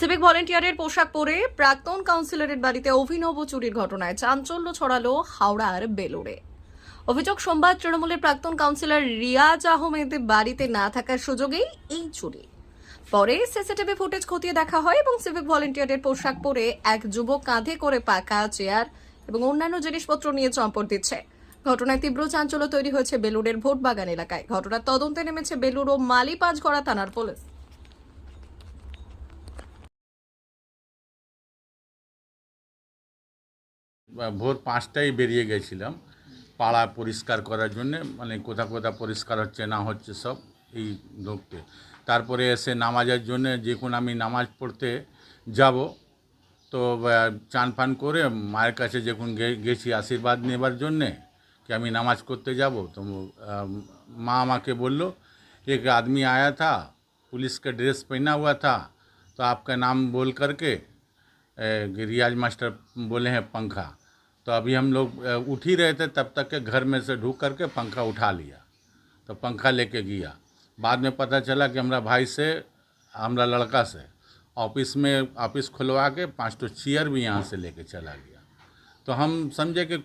Civic ভলেন্টিয়ারের পোশাক পরে প্রাক্তন কাউন্সিলরের বাড়িতে অভিনব চুরির ঘটনায় চাঞ্চল্য ছড়ালো হাওড়ার বেলুড়ে। অভিযোগ, সোমবার তৃণমূলের প্রাক্তন কাউন্সিলর রিয়াজ আহমেদ বাড়িতে না থাকার সুযোগেই এই চুরি। পরে সিসিটিভি ফুটেজ খতিয়ে দেখা হয় এবং সিভিক ভলেন্টিয়ারের পোশাক পরে এক যুবক কাঁধে করে পাকা চেয়ার এবং অন্যান্য জিনিসপত্র নিয়ে চম্পট দিচ্ছে। ঘটনায় তীব্র চাঞ্চল্য তৈরি হয়েছে বেলুড়ের ভোটবাগান এলাকায়। ঘটনার তদন্তে নেমেছে বেলুড় ও মালিপাঁচঘড়া থানার পুলিশ। ভোর 5টায় বেরিয়ে গেছিলাম পাড়া পরিষ্কার করার জন্যে, মানে কোথা কোথা পরিষ্কার হচ্ছে না হচ্ছে সব এই ঢুকতে। তারপরে এসে নামাজের জন্যে যখন আমি নামাজ পড়তে যাব, তো চান ফান করে মায়ের কাছে যখন গেছি আশীর্বাদ নেবার জন্যে कि আমি নামাজ করতে যাব, তো माँ আমাকে বলল एक आदमी आया था, पुलिस का ड्रेस पहना हुआ था, तो आपका नाम बोल करके रियाज मास्टर बोले हैं पंखा। तो अभी हम लोग उठ ही रहे थे, तब तक के घर में से ढूक करके पंखा उठा लिया, तो पंखा लेके गया। बाद में पता चला कि हमारा भाई से, हमारा लड़का से ऑफिस खुलवा के 5 तो चेयर भी यहाँ से लेके चला गया। तो हम समझे कि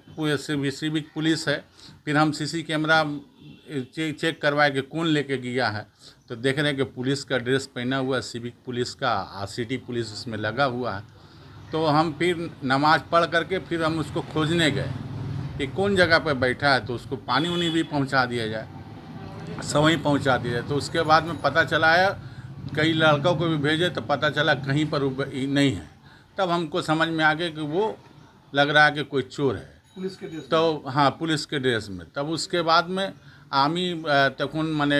सिविक पुलिस है। फिर हम सीसी कैमरा चेक करवाए कि कौन लेके गया है, तो देख रहे हैं कि पुलिस का ड्रेस पहना हुआ सिविक पुलिस का सिटी पुलिस उसमें लगा हुआ है। तो हम फिर नमाज पढ़ करके फिर हम उसको खोजने गए कि कौन जगह पर बैठा है, तो उसको पानी उनी भी पहुंचा दिया जाए, सब वहीं पहुंचा दिया जाए। तो उसके बाद में पता चला है, कई लड़कों को भी भेजे तो पता चला कहीं पर नहीं है। तब हमको समझ में आ गया कि वो लग रहा है कि कोई चोर है, पुलिस के ड्रेस तो हाँ पुलिस के ड्रेस में। तब उसके बाद में आमी तखन माने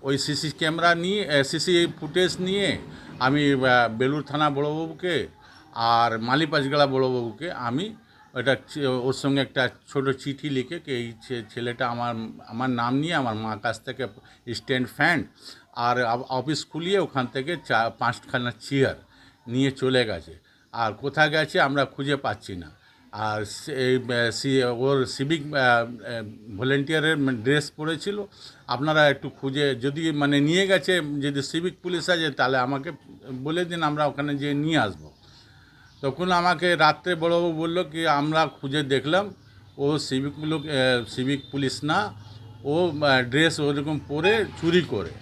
ওই সিসি ক্যামেরা নিয়ে সিসি ফুটেজ নিয়ে আমি বেলুড় থানা বড়বাবুকে আর মালিপাঁচগড়া বড়বাবুকে আমি ওটা ওর সঙ্গে একটা ছোট চিঠি লিখে কি এই ছেলেটা আমার নাম নিয়ে আমার মার কাছ থেকে স্ট্যান্ড ফ্যান আর অফিস খুলিয়ে ওখান থেকে 5খানা চেয়ার নিয়ে চলে গেছে, আর কোথায় গেছে আমরা খুঁজে পাচ্ছি না। আর ওর সিভিক ভলেন্টিয়ারের ড্রেস পরেছিল, আপনারা একটু খুঁজে যদি মানে নিয়ে গেছে, যদি সিভিক পুলিশ আছে তাহলে আমাকে বলে দিন, আমরা ওখানে যেয়ে নিয়ে আসবো। তখন আমাকে রাত্রে বড়বাবু বললো কি আমরা খুঁজে দেখলাম ও সিভিক পুলিশ না, ও ড্রেস ওরকম পরে চুরি করে